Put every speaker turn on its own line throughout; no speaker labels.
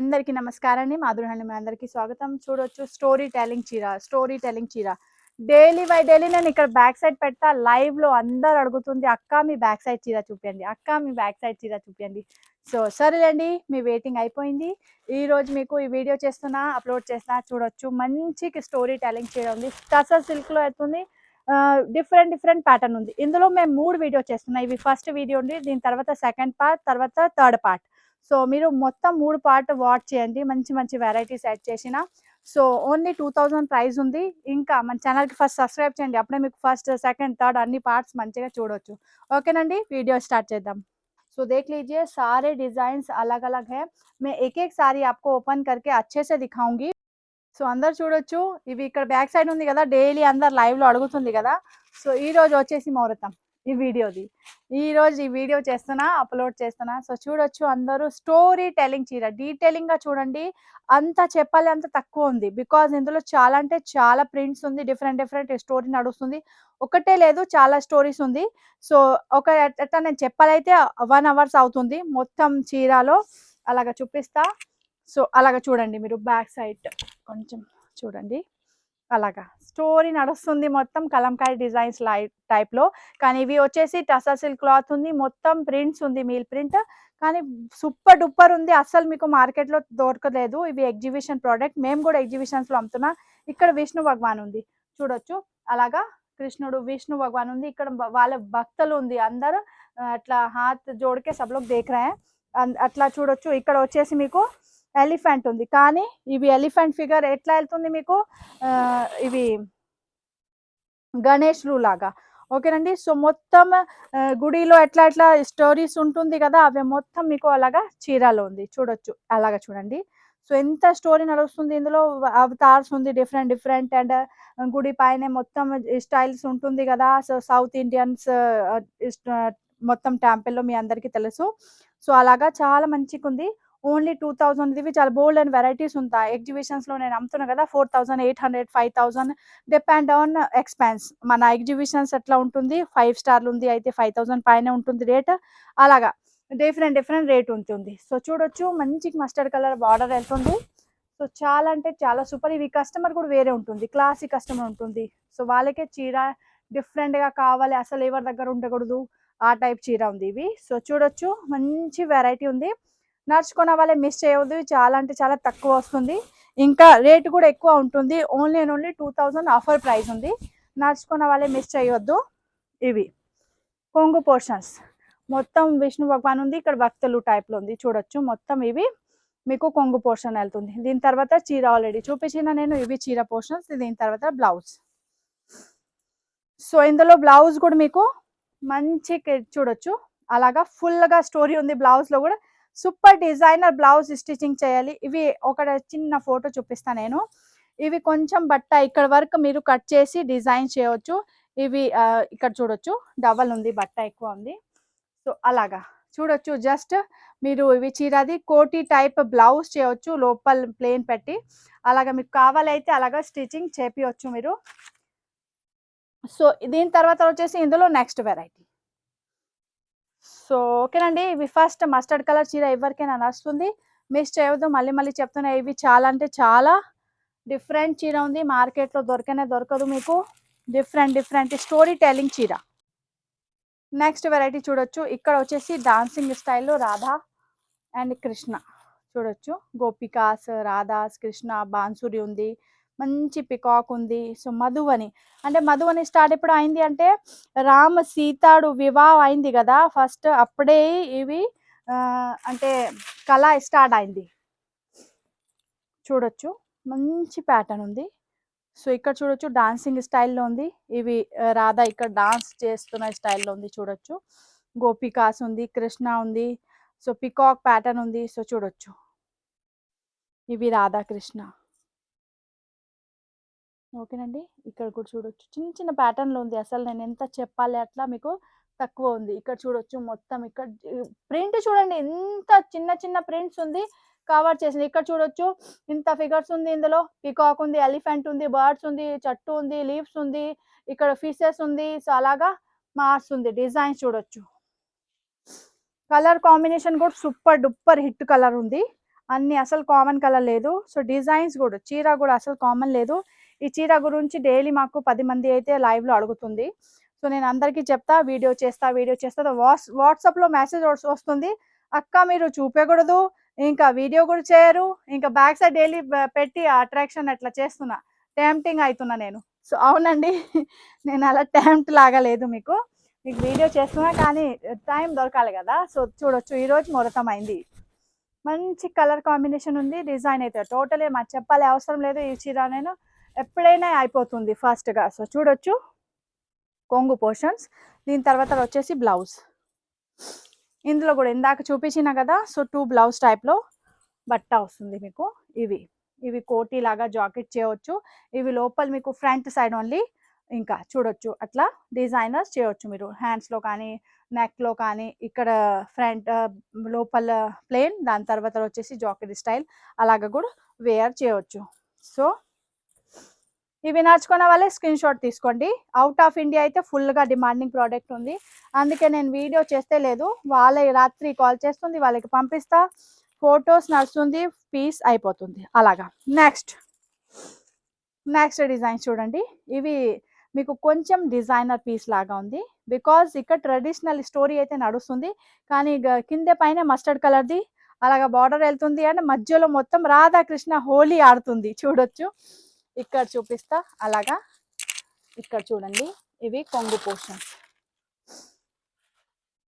అందరికీ నమస్కారం అండి. మాధురి మీ అందరికీ స్వాగతం. చూడొచ్చు స్టోరీ టెల్లింగ్ చీర. డైలీ బై డైలీ నేను ఇక్కడ బ్యాక్ సైడ్ పెడతా. లైవ్‌లో అందరూ అడుగుతుంది, "అక్క మీ బ్యాక్ సైడ్ చీర చూపియండి. అక్క మీ బ్యాక్ సైడ్ చీర చూపియండి." సో, సరేలెండి మీ వెయిటింగ్ అయిపోయింది. ఈరోజు మీకు ఈ వీడియో చేస్తున్నా, అప్‌లోడ్ చేస్తున్నా. చూడొచ్చు మంచి స్టోరీ టెల్లింగ్ చీర ఉంది. టసర్ సిల్క్‌లో అవుతుంది. డిఫరెంట్ ప్యాటర్న్ ఉంది. ఇందులో మేము 3 వీడియో చేస్తున్నాం. ఇవి ఫస్ట్ వీడియో ఉంది. దీని తర్వాత సెకండ్ పార్ట్, తర్వాత థర్డ్ పార్ట్. సో మీరు మొత్తం 3 పార్ట్ వాచ్ చేయండి. మంచి మంచి వెరైటీస్ యాడ్ చేసిన. సో ఓన్లీ 2000 ప్రైస్ ఉంది. ఇంకా మన ఛానల్‌కి ఫస్ట్ సబ్స్క్రైబ్ చేయండి. అప్పుడే మీకు ఫస్ట్, సెకండ్, థర్డ్ అన్ని పార్ట్స్ మంచిగా చూడొచ్చు. ఓకేనండి, వీడియో స్టార్ట్ చేద్దాం. सो देख लीजिए सारे डिजाइन अलग अलग है. मैं एक एक साड़ी आपको ओपन करके अच्छे से दिखाऊंगी. సో అందరు చూడొచ్చు, ఇవి ఇక్కడ బ్యాక్ సైడ్ ఉంది కదా, డైలీ అందరు లైవ్ లో అడుగుతుంది కదా. సో ఈ రోజు వచ్చేసి ముహూర్తం ఈ వీడియోది. ఈ రోజు ఈ వీడియో చేస్తున్నా, అప్లోడ్ చేస్తున్నా. సో చూడొచ్చు, అందరూ స్టోరీ టెల్లింగ్ చీర డీటెయిలింగ్ గా చూడండి. అంత చెప్పాలి అంత తక్కువ ఉంది. బికాజ్ ఇందులో చాలా అంటే చాలా ప్రింట్స్ ఉంది, డిఫరెంట్ స్టోరీ నడుస్తుంది. ఒకటే లేదు, చాలా స్టోరీస్ ఉంది. సో ఒక ఎట్లా నేను చెప్పాలైతే 1 hours అవుతుంది మొత్తం చీరలో. అలాగా చూపిస్తా. సో అలాగా చూడండి, మీరు బ్యాక్ సైడ్ కొంచెం చూడండి. అలాగా స్టోరీ నడుస్తుంది మొత్తం కలంకారీ డిజైన్స్ టైప్ లో. కానీ ఇవి వచ్చేసి టసర్ సిల్క్ క్లాత్ ఉంది, మొత్తం ప్రింట్స్ ఉంది, మీల్ ప్రింట్. కానీ సూపర్ డూపర్ ఉంది, అసలు మీకు మార్కెట్ లో దొరకలేదు. ఇవి ఎగ్జిబిషన్ ప్రోడక్ట్, మేము కూడా ఎగ్జిబిషన్స్ లో అమ్ముతున్నా. ఇక్కడ విష్ణు భగవాన్ ఉంది చూడొచ్చు. అలాగా కృష్ణుడు విష్ణు భగవాన్ ఉంది. ఇక్కడ వాళ్ళ భక్తులు ఉంది అందరు. అట్లా హాత్ జోడ్కే సబ్ లోగ్ దేఖ్ రహే హై. అట్లా చూడొచ్చు. ఇక్కడ వచ్చేసి మీకు ఎలిఫెంట్ ఉంది. కానీ ఇవి ఎలిఫెంట్ ఫిగర్ ఎట్లా వెళ్తుంది మీకు, ఇవి గణేష్లు లాగా. ఓకేనండి. సో మొత్తం గుడిలో ఎట్లా ఎట్లా స్టోరీస్ ఉంటుంది కదా, అవి మొత్తం మీకు అలాగా చీరలో ఉంది చూడొచ్చు. అలాగా చూడండి. సో ఎంత స్టోరీ నడుస్తుంది ఇందులో. అవతార్స్ ఉంది డిఫరెంట్ అండ్ గుడి పైన మొత్తం స్టైల్స్ ఉంటుంది కదా. సో సౌత్ ఇండియన్స్ మొత్తం టెంపుల్లో మీ అందరికీ తెలుసు. సో అలాగా చాలా మంచిగా ఉంది. ఓన్లీ 2000. ఇవి చాలా బోల్డ్ అండ్ వెరైటీస్ ఉంటాయి. ఎగ్జిబిషన్స్ లో నేను అమ్ముతున్నా కదా, 4800, 5000 డిపెండ్ ఆన్ ఎక్స్పెన్స్. మన ఎగ్జిబిషన్స్ ఎట్లా ఉంటుంది, 5 స్టార్లు ఉంది అయితే 5000 పైన ఉంటుంది రేట్. అలాగా డిఫరెంట్ రేట్ ఉంటుంది. సో చూడొచ్చు, మంచి మస్టర్డ్ కలర్ బార్డర్ వెళ్తుంది. సో చాలా అంటే చాలా సూపర్. ఇవి కస్టమర్ కూడా వేరే ఉంటుంది, క్లాసిక్ కస్టమర్ ఉంటుంది. సో వాళ్ళకే చీర డిఫరెంట్ గా కావాలి, అసలు ఎవరి దగ్గర ఉండకూడదు ఆ టైప్ చీర ఉంది ఇవి. సో చూడొచ్చు, మంచి వెరైటీ ఉంది. నడుచుకున్న వాళ్ళే మిస్ చేయవద్దు, చాలా అంటే చాలా తక్కువ వస్తుంది. ఇంకా రేట్ కూడా ఎక్కువ ఉంటుంది. ఓన్లీ 2000 ఆఫర్ ప్రైస్ ఉంది. నడుచుకున్న వాళ్ళే మిస్ చేయవద్దు. ఇవి కొంగు పోర్షన్స్ మొత్తం విష్ణు భగవాన్ ఉంది. ఇక్కడ భక్తులు టైప్ లో ఉంది చూడొచ్చు. మొత్తం ఇవి మీకు కొంగు పోర్షన్ వెళ్తుంది. దీని తర్వాత చీర ఆల్రెడీ చూపించిన నేను. ఇవి చీర పోర్షన్స్. దీని తర్వాత బ్లౌజ్. సో ఇందులో బ్లౌజ్ కూడా మీకు మంచి చూడొచ్చు. అలాగా ఫుల్ గా స్టోరీ ఉంది బ్లౌజ్ లో కూడా. సూపర్ డిజైనర్ బ్లౌజ్ స్టిచ్చింగ్ చేయాలి. ఇవి ఒక చిన్న ఫోటో చూపిస్తా నేను. ఇవి కొంచెం బట్ట ఇక్కడ వరకు మీరు కట్ చేసి డిజైన్ చేయవచ్చు. ఇవి ఇక్కడ చూడొచ్చు, డబల్ ఉంది, బట్ట ఎక్కువ ఉంది. సో అలాగా చూడొచ్చు. జస్ట్ మీరు ఇవి చీరది కోటి టైప్ బ్లౌజ్ చేయవచ్చు, లోపల ప్లేన్ పెట్టి. అలాగా మీకు కావాలైతే అలాగా స్టిచ్చింగ్ చేపియొచ్చు మీరు. సో దీని తర్వాత వచ్చేసి ఇందులో నెక్స్ట్ వెరైటీ. సో ఓకేనండి, ఇవి ఫస్ట్ మస్టర్డ్ కలర్ చీర ఎవరికైనా నచ్చుతుంది, మిస్ చేయవద్దు. మళ్ళీ చెప్తున్నా, ఇవి చాలా అంటే చాలా డిఫరెంట్ చీర ఉంది. మార్కెట్లో దొరకదు మీకు. డిఫరెంట్ స్టోరీ టెల్లింగ్ చీర. నెక్స్ట్ వెరైటీ చూడొచ్చు. ఇక్కడ వచ్చేసి డాన్సింగ్ స్టైల్లో రాధా అండ్ కృష్ణ చూడొచ్చు. గోపికాస్, రాధాస్, కృష్ణ, బాన్సురి ఉంది, మంచి పికాక్ ఉంది. సో మధువని అంటే మధువని స్టార్ట్ ఎప్పుడు అయింది అంటే, రామ సీతాడు వివాహం అయింది కదా ఫస్ట్, అప్పుడే ఇవి అంటే కళ స్టార్ట్ అయింది చూడొచ్చు. మంచి ప్యాటర్న్ ఉంది. సో ఇక్కడ చూడొచ్చు, డాన్సింగ్ స్టైల్లో ఉంది. ఇవి రాధా ఇక్కడ డాన్స్ చేస్తున్న స్టైల్లో ఉంది చూడొచ్చు. గోపికాస్ ఉంది, కృష్ణ ఉంది. సో పికాక్ ప్యాటర్న్ ఉంది. సో చూడొచ్చు, ఇవి రాధాకృష్ణ. ఓకేనండి. ఇక్కడ కూడా చూడొచ్చు, చిన్న ప్యాటర్న్లో ఉంది. అసలు నేను ఎంత చెప్పాలి అట్లా మీకు తక్కువ ఉంది. ఇక్కడ చూడొచ్చు, మొత్తం ఇక్కడ ప్రింట్ చూడండి, ఎంత చిన్న ప్రింట్స్ ఉంది కవర్ చేసింది. ఇక్కడ చూడొచ్చు, ఇంత ఫిగర్స్ ఉంది. ఇందులో పికాక్ ఉంది, ఎలిఫెంట్ ఉంది, బర్డ్స్ ఉంది, చెట్టు ఉంది, లీవ్స్ ఉంది, ఇక్కడ ఫిషెస్ ఉంది. సో అలాగా మార్స్ ఉంది. డిజైన్స్ చూడొచ్చు. కలర్ కాంబినేషన్ కూడా సూపర్ డూపర్ హిట్ కలర్ ఉంది. అన్ని అసలు కామన్ కలర్ లేదు. సో డిజైన్స్ కూడా చీర కూడా అసలు కామన్ లేదు. ఈ చీర గురించి డైలీ మాకు 10 మంది అయితే లైవ్లో అడుగుతుంది. సో నేను అందరికీ చెప్తా, వీడియో చేస్తా వాట్సాప్లో మెసేజ్ వస్తుంది, అక్క మీరు చూపించకూడదు, ఇంకా వీడియో కూడా చేయరు, ఇంకా బ్యాక్ సైడ్ డైలీ పెట్టి అట్రాక్షన్ అట్లా చేస్తున్నా, టెంప్టింగ్ అవుతున్నా నేను. సో అవునండి నేను అలా టెంప్ట్ లాగా లేదు, మీకు వీడియో చేస్తున్నా కానీ టైం దొరకాలి కదా. సో చూడొచ్చు ఈరోజు ముహూర్తం అయింది, మంచి కలర్ కాంబినేషన్ ఉంది. డిజైన్ అయితే టోటలీ మాకు చెప్పాలి అవసరం లేదు, ఈ చీర నేను ఎప్పుడైనా అయిపోతుంది ఫాస్ట్గా. సో చూడొచ్చు కొంగు పోర్షన్స్, దీని తర్వాత వచ్చేసి బ్లౌజ్. ఇందులో కూడా ఇందాక చూపించిన కదా, సో 2 బ్లౌజ్ టైప్లో బట్ట వస్తుంది మీకు. ఇవి కోటీ లాగా జాకెట్ చేయవచ్చు. ఇవి లోపల మీకు ఫ్రంట్ సైడ్ ఓన్లీ, ఇంకా చూడొచ్చు అట్లా డిజైనర్స్ చేయవచ్చు మీరు హ్యాండ్స్లో కానీ నెక్లో కానీ. ఇక్కడ ఫ్రంట్ లోపల ప్లేన్, దాని తర్వాత వచ్చేసి జాకెట్ స్టైల్ అలాగా కూడా వేర్ చేయవచ్చు. సో ఇవి నచ్చుకున్న వాళ్ళే స్క్రీన్ షాట్ తీసుకోండి. అవుట్ ఆఫ్ ఇండియా అయితే ఫుల్గా డిమాండింగ్ ప్రోడక్ట్ ఉంది, అందుకే నేను వీడియో చేస్తే లేదు, వాళ్ళే రాత్రి కాల్ చేస్తుంది, వాళ్ళకి పంపిస్తా, ఫొటోస్ నడుస్తుంది, పీస్ అయిపోతుంది అలాగా. నెక్స్ట్ డిజైన్ చూడండి, ఇవి మీకు కొంచెం డిజైనర్ పీస్ లాగా ఉంది, బికాజ్ ఇక్కడ ట్రెడిషనల్ స్టోరీ అయితే నడుస్తుంది, కానీ కింద పైన మస్టర్డ్ కలర్ది అలాగా బార్డర్ వెళ్తుంది, అండ్ మధ్యలో మొత్తం రాధాకృష్ణ హోలీ ఆడుతుంది. చూడొచ్చు ఇక్కడ చూపిస్తా అలాగా. ఇక్కడ చూడండి ఇవి కొంగు పోర్షన్స్,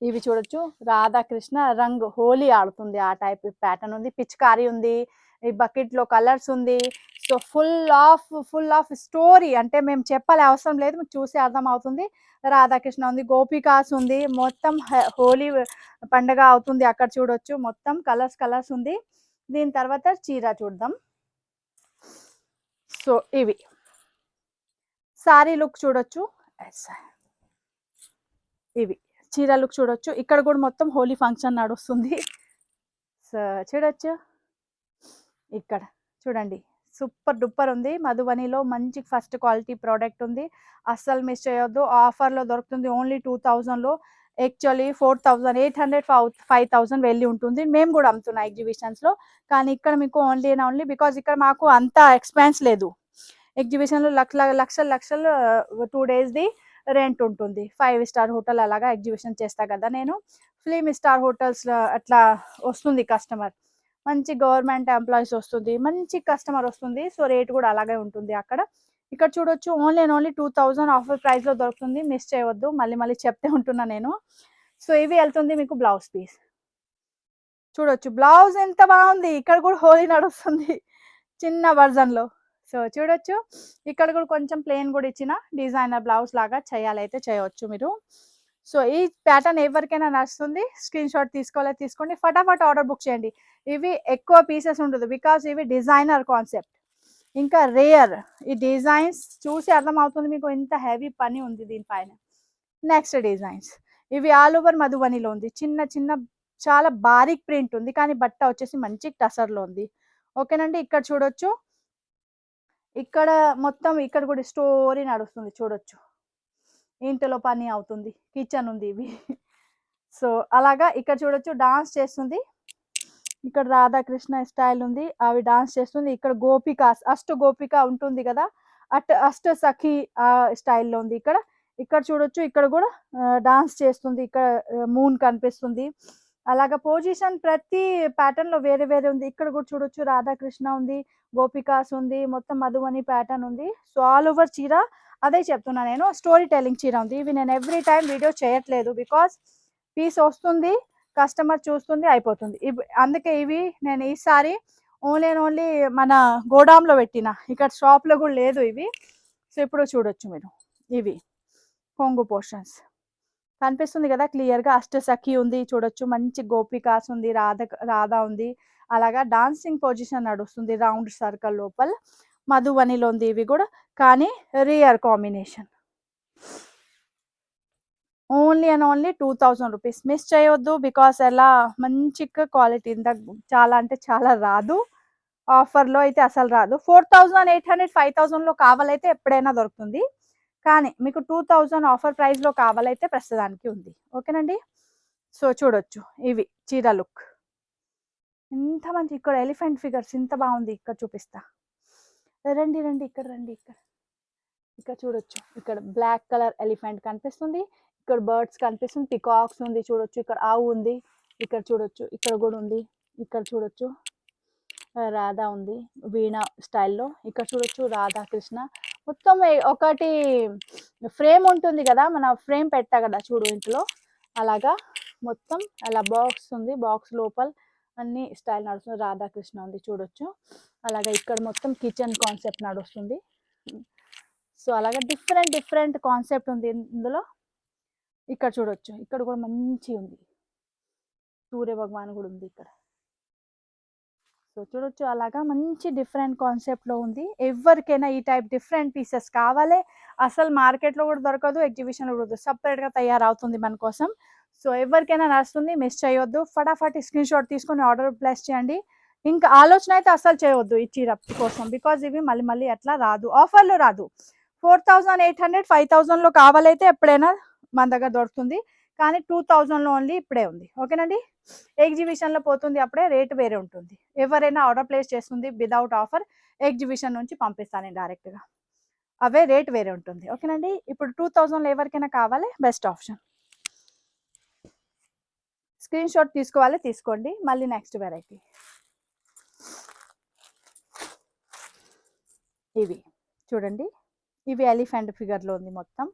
ఇవి చూడొచ్చు రాధాకృష్ణ రంగ్ హోలీ ఆడుతుంది, ఆ టైప్ ప్యాటర్న్ ఉంది, పిచ్కారీ ఉంది, ఈ బకెట్ లో కలర్స్ ఉంది. సో ఫుల్ ఆఫ్ స్టోరీ, అంటే మేము చెప్పాలి అవసరం లేదు, మీకు చూసి అర్థం అవుతుంది. రాధాకృష్ణ ఉంది, గోపికాస్ ఉంది, మొత్తం హోలీ పండగ అవుతుంది అక్కడ. చూడొచ్చు మొత్తం కలర్స్ ఉంది. దీని తర్వాత చీర చూద్దాం. సో ఇవి సారీ లుక్ చూడొచ్చు, ఇవి చీర లుక్ చూడొచ్చు. ఇక్కడ కూడా మొత్తం హోలీ ఫంక్షన్ నడుస్తుంది. సో చూడొచ్చు ఇక్కడ చూడండి, సూపర్ డూపర్ ఉంది. మధుబనిలో మంచి ఫస్ట్ క్వాలిటీ ప్రోడక్ట్ ఉంది, అస్సలు మిస్ చేయొద్దు. ఆఫర్లో దొరుకుతుంది ఓన్లీ 2000లో, యాక్చువల్లీ 4800 5000 వెళ్ళి ఉంటుంది. మేము కూడా అమ్ముతున్నాం ఎగ్జిబిషన్స్లో, కానీ ఇక్కడ మీకు ఓన్లీ బికాజ్ ఇక్కడ మాకు అంత ఎక్స్పెన్స్ లేదు. ఎగ్జిబిషన్లో లక్షలు 2 డేస్ది రెంట్ ఉంటుంది. 5 స్టార్ హోటల్ అలాగా ఎగ్జిబిషన్ చేస్తా కదా నేను, ఫిలిం స్టార్ హోటల్స్ అట్లా వస్తుంది కస్టమర్, మంచి గవర్నమెంట్ ఎంప్లాయీస్ వస్తుంది, మంచి కస్టమర్ వస్తుంది. సో రేట్ కూడా అలాగే ఉంటుంది అక్కడ. ఇక్కడ చూడొచ్చు ఓన్లీ 2000 ఆఫర్ ప్రైస్లో దొరుకుతుంది, మిస్ చేయవద్దు, మళ్ళీ చెప్తే ఉంటున్నా నేను. సో ఇవి వెళ్తుంది మీకు బ్లౌజ్ పీస్. చూడొచ్చు బ్లౌజ్ ఎంత బాగుంది, ఇక్కడ కూడా హోలీ నడుస్తుంది చిన్న వర్జన్లో. సో చూడొచ్చు ఇక్కడ కూడా కొంచెం ప్లెయిన్ కూడా ఇచ్చిన డిజైనర్ బ్లౌజ్ లాగా చేయాలైతే చేయవచ్చు మీరు. సో ఈ ప్యాటర్న్ ఎవరికైనా నచ్చుతుంది, స్క్రీన్ షాట్ తీసుకోండి, ఫటాఫట్ ఆర్డర్ బుక్ చేయండి. ఇవి ఎక్కువ పీసెస్ ఉండదు, బికాజ్ ఇవి డిజైనర్ కాన్సెప్ట్, ఇంకా రేయర్. ఈ డిజైన్స్ చూసి అర్థమవుతుంది మీకు ఎంత హెవీ పని ఉంది దీనిపైన. నెక్స్ట్ డిజైన్స్, ఇవి ఆల్ ఓవర్ మధుబనిలో ఉంది, చిన్న చాలా బారీక్ ప్రింట్ ఉంది, కానీ బట్ట వచ్చేసి మంచి టసర్లో ఉంది. ఓకేనండి. ఇక్కడ చూడొచ్చు, ఇక్కడ మొత్తం ఇక్కడ కూడా స్టోరీ నడుస్తుంది. చూడొచ్చు ఇంటిలో పని అవుతుంది, కిచెన్ ఉంది ఇవి. సో అలాగా ఇక్కడ చూడొచ్చు డాన్స్ చేస్తుంది, ఇక్కడ రాధాకృష్ణ స్టైల్ ఉంది, అవి డాన్స్ చేస్తుంది. ఇక్కడ గోపిక, అష్ట గోపిక ఉంటుంది కదా, అష్ట సఖి స్టైల్లో ఉంది. ఇక్కడ చూడొచ్చు, ఇక్కడ కూడా డాన్స్ చేస్తుంది, ఇక్కడ మూన్ కనిపిస్తుంది. అలాగా పొజిషన్ ప్రతి ప్యాటర్న్ లో వేరే ఉంది. ఇక్కడ కూడా చూడొచ్చు రాధాకృష్ణ ఉంది, గోపికాస్ ఉంది, మొత్తం మధుబని ప్యాటర్న్ ఉంది. సో ఆల్ ఓవర్ చీర అదే చెప్తున్నా నేను, స్టోరీ టెల్లింగ్ చీర ఉంది. ఇవి నేను ఎవ్రీ టైం వీడియో చేయట్లేదు, బికాస్ పీస్ వస్తుంది, కస్టమర్ చూస్తుంది, అయిపోతుంది. అందుకే ఇవి నేను ఈసారి ఓన్లీ మన గోడాంలో పెట్టిన, ఇక్కడ షాప్లో కూడా లేదు ఇవి. సో ఇప్పుడు చూడొచ్చు మీరు, ఇవి కొంగు పోర్షన్స్ కనిపిస్తుంది కదా క్లియర్గా, అష్టసఖి ఉంది చూడొచ్చు, మంచి గోపికాస్ ఉంది, రాధా ఉంది, అలాగా డాన్సింగ్ పొజిషన్ నడుస్తుంది రౌండ్ సర్కిల్ లోపల. మధుబనిలో ఉంది ఇవి కూడా, కానీ rear combination. Only 2000 rupees, miss చేయొద్దు, బికాస్ ఎలా మంచి క్వాలిటీ, ఇంత చాలా అంటే చాలా రాదు, ఆఫర్లో అయితే అసలు రాదు. 4800 5000లో కావాలైతే ఎప్పుడైనా దొరుకుతుంది, కానీ మీకు 2000 ఆఫర్ ప్రైస్లో కావాలైతే ప్రస్తుతానికి ఉంది. ఓకేనండి. సో చూడొచ్చు ఇవి చీర లుక్. ఇంత మంచి ఇక్కడ ఎలిఫెంట్ ఫిగర్స్ ఇంత బాగుంది. ఇక్కడ చూపిస్తా, రండి రండి, ఇక్కడ రండి. ఇక్కడ ఇక్కడ చూడొచ్చు, ఇక్కడ బ్లాక్ కలర్ ఎలిఫెంట్ కనిపిస్తుంది, ఇక్కడ బర్డ్స్ కనిపిస్తుంది, పికాక్స్ ఉంది చూడొచ్చు, ఇక్కడ ఆవు ఉంది, ఇక్కడ చూడొచ్చు, ఇక్కడ కూడా ఉంది, ఇక్కడ చూడొచ్చు రాధా ఉంది వీణ స్టైల్లో, ఇక్కడ చూడొచ్చు రాధా కృష్ణ. మొత్తం ఒకటి ఫ్రేమ్ ఉంటుంది కదా, మన ఫ్రేమ్ పెట్టా కదా చూడు ఇంట్లో, అలాగా మొత్తం అలా బాక్స్ ఉంది, బాక్స్ లోపల అన్ని స్టైల్ నడుస్తుంది, రాధాకృష్ణ ఉంది చూడొచ్చు. అలాగా ఇక్కడ మొత్తం కిచెన్ కాన్సెప్ట్ నడుస్తుంది. సో అలాగా డిఫరెంట్ డిఫరెంట్ కాన్సెప్ట్ ఉంది ఇందులో. ఇక్కడ చూడొచ్చు, ఇక్కడ కూడా మంచి ఉంది, సూర్య భగవాన్ కూడా ఉంది ఇక్కడ. సో చూడొచ్చు, అలాగా మంచి డిఫరెంట్ కాన్సెప్ట్లో ఉంది. ఎవరికైనా ఈ టైప్ డిఫరెంట్ పీసెస్ కావాలి, అసలు మార్కెట్లో కూడా దొరకదు, ఎగ్జిబిషన్లో కూడా సపరేట్గా తయారవుతుంది మన కోసం. సో ఎవరికైనా నడుస్తుంది, మిస్ చేయొద్దు. ఫటాఫట్ స్క్రీన్ షాట్ తీసుకొని ఆర్డర్ ప్లేస్ చేయండి. ఇంకా ఆలోచన అయితే అసలు చేయవద్దు ఈ చీర కోసం, బికాజ్ ఇవి మళ్ళీ మళ్ళీ అట్లా రాదు, ఆఫర్లో రాదు. 4800 5000లో కావాలైతే ఎప్పుడైనా మన దగ్గర దొరుకుతుంది, కానీ 2000లో ఓన్లీ ఇప్పుడే ఉంది. ఓకేనండి, ఎగ్జిబిషన్లో పోతుంది అప్పుడే రేట్ వేరే ఉంటుంది. ఎవరైనా ఆర్డర్ ప్లేస్ చేస్తుంది విదౌట్ ఆఫర్, ఎగ్జిబిషన్ నుంచి పంపిస్తాను డైరెక్ట్గా, అవే రేట్ వేరే ఉంటుంది. ఓకేనండి, ఇప్పుడు 2000లో ఎవరికైనా కావాలి, బెస్ట్ ఆప్షన్. స్క్రీన్ షాట్ తీసుకోవాలి, తీసుకోండి. మళ్ళీ నెక్స్ట్ వెరైటీ ఇవి చూడండి, ఇవి ఎలిఫెంట్ ఫిగర్లో ఉంది మొత్తం,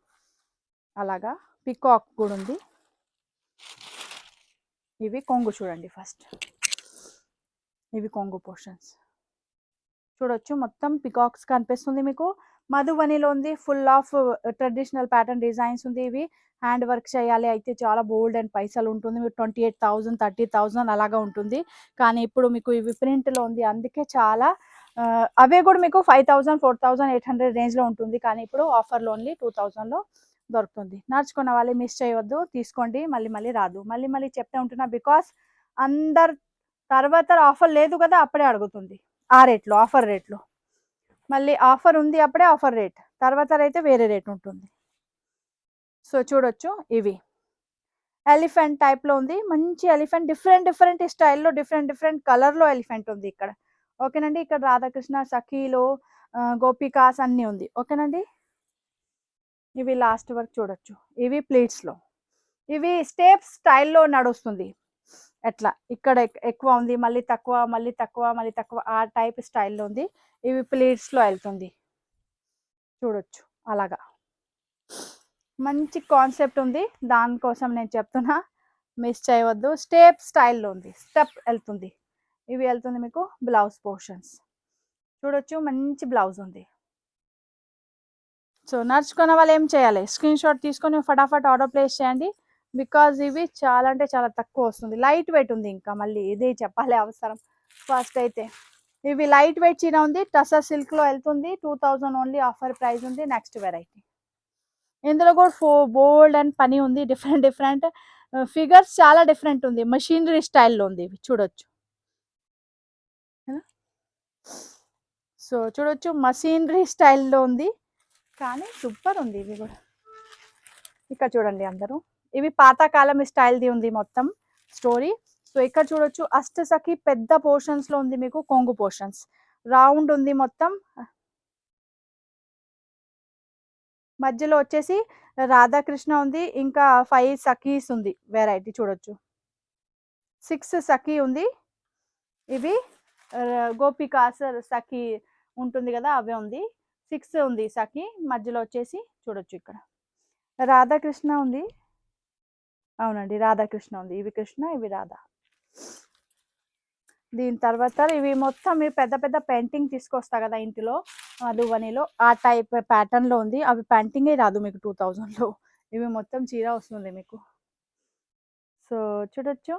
అలాగా పికాక్ కూడా ఉంది. ఇవి కొంగు చూడండి, ఫస్ట్ ఇవి కొంగు పోర్షన్స్ చూడొచ్చు, మొత్తం పికాక్స్ కనిపిస్తుంది మీకు. మధుబనిలో ఉంది, full of traditional pattern designs ఉంది. ఇవి హ్యాండ్ వర్క్ చేయాలి అయితే చాలా బోల్డ్ అండ్ పైసలు ఉంటుంది, మీకు 28,000 30,000 అలాగా ఉంటుంది. కానీ ఇప్పుడు మీకు ఇవి ప్రింట్లో ఉంది, అందుకే చాలా అవే కూడా మీకు 5000 4800 రేంజ్లో ఉంటుంది. కానీ ఇప్పుడు ఆఫర్లో ఓన్లీ 2000లో దొరుకుతుంది. నడుచుకున్న వాళ్ళు మిస్ చేయవద్దు, తీసుకోండి, మళ్ళీ మళ్ళీ రాదు. మళ్ళీ మళ్ళీ చెప్తే ఉంటున్నా, బికాస్ అందరు తర్వాత ఆఫర్ లేదు కదా అప్పుడే అడుగుతుంది, ఆ రేట్లో ఆఫర్ రేట్లో. మళ్ళీ ఆఫర్ ఉంది అప్పుడే ఆఫర్ రేట్, తర్వాత అయితే వేరే రేట్ ఉంటుంది. సో చూడొచ్చు, ఇవి ఎలిఫెంట్ టైప్లో ఉంది, మంచి ఎలిఫెంట్, డిఫరెంట్ డిఫరెంట్ స్టైల్లో డిఫరెంట్ డిఫరెంట్ కలర్లో ఎలిఫెంట్ ఉంది ఇక్కడ. ఓకేనండి, ఇక్కడ రాధాకృష్ణ సఖీలో గోపికాస్ అన్నీ ఉంది. ఓకేనండి, ఇవి లాస్ట్ వరకు చూడొచ్చు, ఇవి ప్లేట్స్లో, ఇవి స్టెప్స్ స్టైల్లో నడుస్తుంది. ఎట్లా ఇక్కడ ఎక్కువ ఉంది, మళ్ళీ తక్కువ, మళ్ళీ తక్కువ, మళ్ళీ తక్కువ, ఆ టైప్ స్టైల్లో ఉంది. ఇవి ప్లేట్స్లో వెళ్తుంది చూడొచ్చు, అలాగా మంచి కాన్సెప్ట్ ఉంది, దానికోసం నేను చెప్తున్నా, మిస్ చేయవద్దు. స్టెప్ స్టైల్లో ఉంది, స్టెప్ వెళ్తుంది. ఇవి వెళ్తుంది మీకు బ్లౌజ్ పోర్షన్స్ చూడొచ్చు, మంచి బ్లౌజ్ ఉంది. సో నడుచుకున్న వాళ్ళు ఏం చేయాలి, స్క్రీన్ షాట్ తీసుకొని ఫటాఫట్ ఆర్డర్ ప్లేస్ చేయండి, బికాజ్ ఇవి చాలా అంటే చాలా తక్కువ వస్తుంది, లైట్ వెయిట్ ఉంది. ఇంకా మళ్ళీ ఇదే చెప్పాలి అవసరం. ఫస్ట్ అయితే ఇవి లైట్ వెయిట్ చీర ఉంది, టసర్ సిల్క్లో వెళ్తుంది, 2000 ఓన్లీ ఆఫర్ ప్రైస్ ఉంది. నెక్స్ట్ వెరైటీ, ఇందులో కూడా బోల్డ్ అండ్ పని ఉంది, డిఫరెంట్ డిఫరెంట్ ఫిగర్స్ చాలా డిఫరెంట్ ఉంది, మెషినరీ స్టైల్లో ఉంది. ఇవి చూడొచ్చు, సో చూడొచ్చు మెషినరీ స్టైల్లో ఉంది, కానీ సూపర్ ఉంది. ఇవి కూడా ఇక్కడ చూడండి అందరూ, ఇవి పాతకాలం స్టైల్ది ఉంది మొత్తం స్టోరీ. సో ఇక్కడ చూడొచ్చు, అష్టసఖి పెద్ద పోర్షన్స్లో ఉంది మీకు, కొంగు పోర్షన్స్ రౌండ్ ఉంది మొత్తం, మధ్యలో వచ్చేసి రాధాకృష్ణ ఉంది, ఇంకా 5 సఖీస్ ఉంది వెరైటీ చూడొచ్చు, 6 సఖీ ఉంది. ఇవి గోపికాస్ సఖీ ఉంటుంది కదా అవే ఉంది, 6 ఉంది సఖీ. మధ్యలో వచ్చేసి చూడొచ్చు, ఇక్కడ రాధాకృష్ణ ఉంది, అవునండి రాధాకృష్ణ ఉంది, ఇవి కృష్ణ ఇవి రాధా. దీని తర్వాత ఇవి మొత్తం పెద్ద పెద్ద పెయింటింగ్ తీసుకొస్తా కదా ఇంటిలో మధుబనిలో, ఆ టైప్ ప్యాటర్న్లో ఉంది. అవి పెయింటింగే రాదు మీకు 2000లో, ఇవి మొత్తం చీర వస్తుంది మీకు. సో చూడొచ్చు,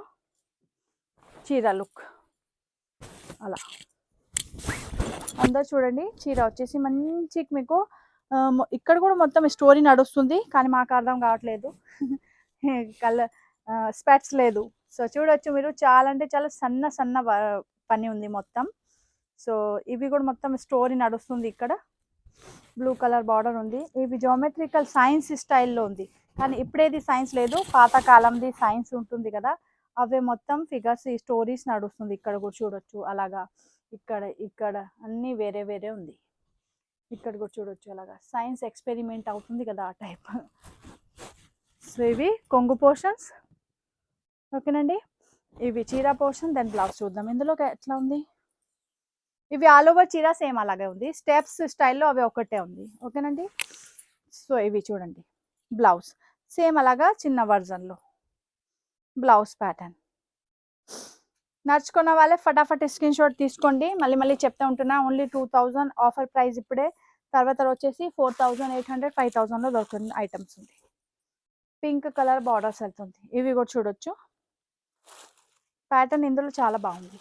చీర లుక్ అలా అందరూ చూడండి. చీర వచ్చేసి మంచి మీకు ఇక్కడ కూడా మొత్తం స్టోరీ నడుస్తుంది, కానీ మాకు అర్థం కావట్లేదు, కలర్ స్పెట్స్ లేదు. సో చూడొచ్చు మీరు, చాలా అంటే చాలా సన్న సన్న పని ఉంది మొత్తం. సో ఇవి కూడా మొత్తం స్టోరీ నడుస్తుంది, ఇక్కడ బ్లూ కలర్ బార్డర్ ఉంది. ఇవి జామెట్రికల్ సైన్స్ స్టైల్లో ఉంది, కానీ ఇప్పుడేది సైన్స్ లేదు, పాతకాలంది సైన్స్ ఉంటుంది కదా అవే మొత్తం ఫిగర్స్ ఈ స్టోరీస్ నడుస్తుంది. ఇక్కడ కూడా చూడొచ్చు అలాగా. ఇక్కడ ఇక్కడ అన్నీ వేరే వేరే ఉంది. ఇక్కడ కూడా చూడొచ్చు అలాగా. సైన్స్ ఎక్స్పెరిమెంట్ అవుతుంది కదా ఆ టైప్. సో ఇవి కొంగు పోర్షన్స్. ఓకేనండి, ఇవి చీర పోర్షన్. దెన్ బ్లౌజ్ చూద్దాం ఇందులో ఎట్లా ఉంది. ఇవి ఆల్ ఓవర్ చీర సేమ్ అలాగే ఉంది. స్టెప్స్ స్టైల్లో అవి ఒకటే ఉంది. ఓకేనండి, సో ఇవి చూడండి బ్లౌజ్ సేమ్ అలాగా చిన్న వర్జన్లో బ్లౌజ్ ప్యాటర్న్. నడుచుకున్న వాళ్ళే ఫటాఫట్ స్క్రీన్ షాట్ తీసుకోండి. మళ్ళీ మళ్ళీ చెప్తా ఉంటున్నా, ఓన్లీ 2000 ఆఫర్ ప్రైస్ ఇప్పుడే. తర్వాత వచ్చేసి 4800 5000లో దొరుకుతుంది ఐటమ్స్ ఉంది. పింక్ కలర్ బార్డర్స్ వెళ్తుంది. ఇవి కూడా చూడొచ్చు ప్యాటర్న్ ఇందులో చాలా బాగుంది.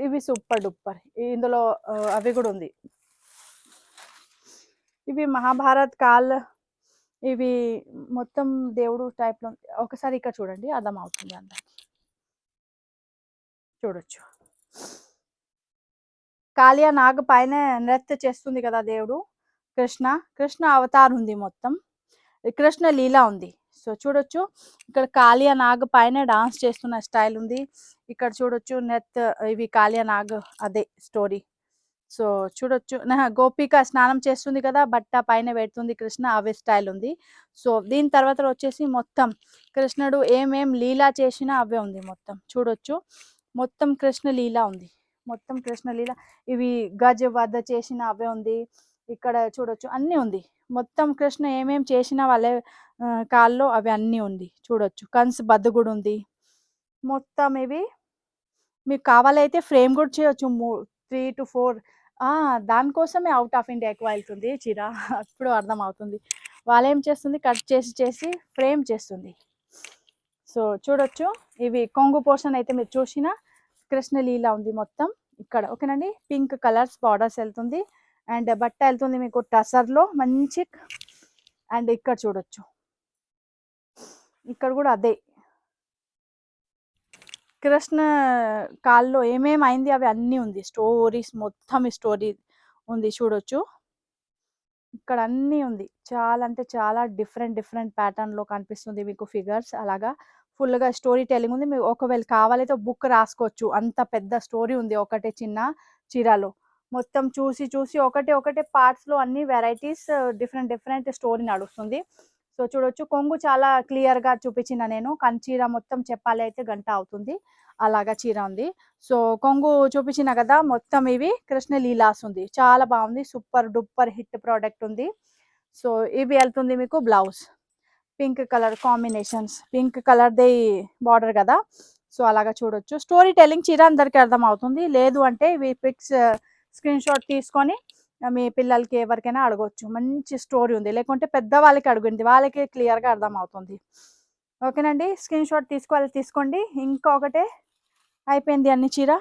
ఇవి సూపర్ డూపర్. ఇందులో అవి కూడా ఉంది. ఇవి మహాభారత్ కాల్, ఇవి మొత్తం దేవుడు టైప్లో. ఒకసారి ఇక్కడ చూడండి అర్థం అవుతుంది అందరికి. చూడొచ్చు కాళియా నాగ్ పైన నృత్య చేస్తుంది కదా దేవుడు. కృష్ణ అవతార్ ఉంది, మొత్తం కృష్ణ లీలా ఉంది. సో చూడొచ్చు ఇక్కడ కాళియా నాగ్ పైన డాన్స్ చేస్తున్న స్టైల్ ఉంది. ఇక్కడ చూడొచ్చు ఇవి కాళియా నాగ్ అదే స్టోరీ. సో చూడొచ్చు గోపిక స్నానం చేస్తుంది కదా, బట్ట పైన పెడుతుంది కృష్ణ, అవే స్టైల్ ఉంది. సో దీని తర్వాత వచ్చేసి మొత్తం కృష్ణుడు ఏమేం లీలా చేసినా అవే ఉంది మొత్తం. చూడొచ్చు మొత్తం కృష్ణ లీలా ఉంది. మొత్తం కృష్ణ లీల. ఇవి గజ వధ చేసిన అవే ఉంది. ఇక్కడ చూడొచ్చు అన్నీ ఉంది. మొత్తం కృష్ణ ఏమేం చేసినా వాళ్ళే కాల్లో అవి అన్నీ ఉంది. చూడొచ్చు కంస్ బద్ద కూడా ఉంది. మొత్తం ఇవి మీకు కావాలైతే ఫ్రేమ్ కూడా చేయొచ్చు. 3 to 4 దానికోసమే అవుట్ ఆఫ్ ఇండియా ఎక్కువ వెళ్తుంది చీర. అప్పుడు అర్థం అవుతుంది. వాళ్ళు ఏం చేస్తుంది, కట్ చేసి ఫ్రేమ్ చేస్తుంది. సో చూడొచ్చు ఇవి కొంగు పోర్షన్ అయితే మీరు చూసిన కృష్ణ లీలా ఉంది మొత్తం ఇక్కడ. ఓకేనండి, పింక్ కలర్స్ బార్డర్స్ వెళ్తుంది. అండ్ బట్ట వెళ్తుంది మీకు టసర్లో మంచి. అండ్ ఇక్కడ చూడొచ్చు ఇక్కడ కూడా అదే కృష్ణ కాల్లో ఏమేమైంది అవి అన్నీ ఉంది. స్టోరీస్ మొత్తం స్టోరీ ఉంది. చూడొచ్చు ఇక్కడ అన్నీ ఉంది. చాలా అంటే చాలా డిఫరెంట్ ప్యాటర్న్లో కనిపిస్తుంది మీకు ఫిగర్స్. అలాగా ఫుల్గా స్టోరీ టెలింగ్ ఉంది. మీకు ఒకవేళ కావాలైతే బుక్ రాసుకోవచ్చు, అంత పెద్ద స్టోరీ ఉంది ఒకటే చిన్న చీరలో. మొత్తం చూసి ఒకటే పార్ట్స్లో అన్ని వెరైటీస్ డిఫరెంట్ స్టోరీ నడుస్తుంది. సో చూడొచ్చు కొంగు చాలా క్లియర్గా చూపించిన నేను. కానీ చీర మొత్తం చెప్పాలి అయితే గంట అవుతుంది అలాగా చీర ఉంది. సో కొంగు చూపించిన కదా, మొత్తం ఇవి కృష్ణ లీలాస్ ఉంది. చాలా బాగుంది, సూపర్ డూపర్ హిట్ ప్రోడక్ట్ ఉంది. సో ఇవి వెళ్తుంది మీకు blouse pink colour combinations, pink కలర్ది బార్డర్ కదా. సో అలాగా చూడొచ్చు. స్టోరీ టెల్లింగ్ చీర అందరికీ అర్థం అవుతుంది. లేదు అంటే ఇవి పిక్స్ స్క్రీన్ షాట్ తీసుకొని మీ పిల్లలకి ఎవరికైనా అడగవచ్చు. మంచి స్టోరీ ఉంది. లేకుంటే పెద్దవాళ్ళకి అడగండి, వాళ్ళకి క్లియర్గా అర్థం అవుతుంది. ఓకేనండి, స్క్రీన్ షాట్ తీసుకోండి. ఇంకొకటే అయిపోయింది అన్ని చీర.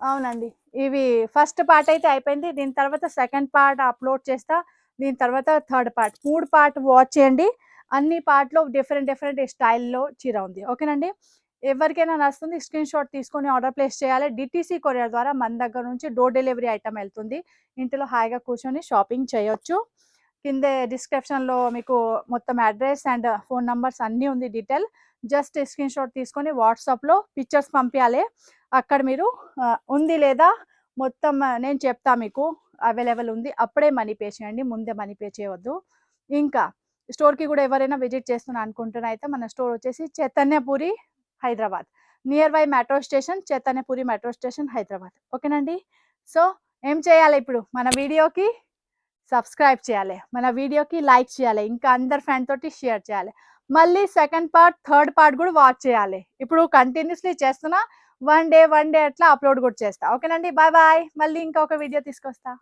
అవునండి, ఇవి ఫస్ట్ పార్ట్ అయితే అయిపోయింది. దీని తర్వాత సెకండ్ పార్ట్ అప్లోడ్ చేస్తా. దీని తర్వాత థర్డ్ పార్ట్, 3 పార్ట్ వాచ్ చేయండి. అన్ని పార్ట్లో డిఫరెంట్ స్టైల్లో చీర ఉంది. ఓకేనండి, ఎవరికైనా నచ్చుతుంది స్క్రీన్ షాట్ తీసుకొని ఆర్డర్ ప్లేస్ చేయాలి. డిటీసీ కొరియర్ ద్వారా మన దగ్గర నుంచి డోర్ డెలివరీ ఐటమ్ వెళ్తుంది. ఇంట్లో హాయిగా కూర్చొని షాపింగ్ చేయొచ్చు. కిందే డిస్క్రిప్షన్లో మీకు మొత్తం అడ్రస్ అండ్ ఫోన్ నంబర్స్ అన్నీ ఉంది డీటెయిల్. జస్ట్ స్క్రీన్ షాట్ తీసుకొని వాట్సాప్లో పిక్చర్స్ పంపించాలి. అక్కడ మీరు ఉంది లేదా మొత్తం నేను చెప్తా మీకు అవైలబుల్ ఉంది, అప్పుడే మనీ పే చేయండి, ముందే మనీ పే చేయవద్దు. ఇంకా స్టోర్కి కూడా ఎవరైనా విజిట్ చేస్తున్నా అనుకుంటున్నా అయితే మన స్టోర్ వచ్చేసి Chaitanyapuri Hyderabad, near by metro station, Chaitanyapuri metro station Hyderabad. ఓకేనండి, సో ఏం చేయాలి ఇప్పుడు, మన వీడియోకి సబ్స్క్రైబ్ చేయాలి, మన వీడియోకి లైక్ చేయాలి, ఇంకా అందరి ఫ్రెండ్ తోటి షేర్ చేయాలి. మళ్ళీ సెకండ్ పార్ట్ థర్డ్ పార్ట్ కూడా వాచ్ చేయాలి. ఇప్పుడు కంటిన్యూస్లీ చేస్తున్నా, వన్ డే అట్లా అప్లోడ్ కూడా చేస్తా. ఓకేనండి, బాయ్ మళ్ళీ ఇంకొక వీడియో తీసుకొస్తా.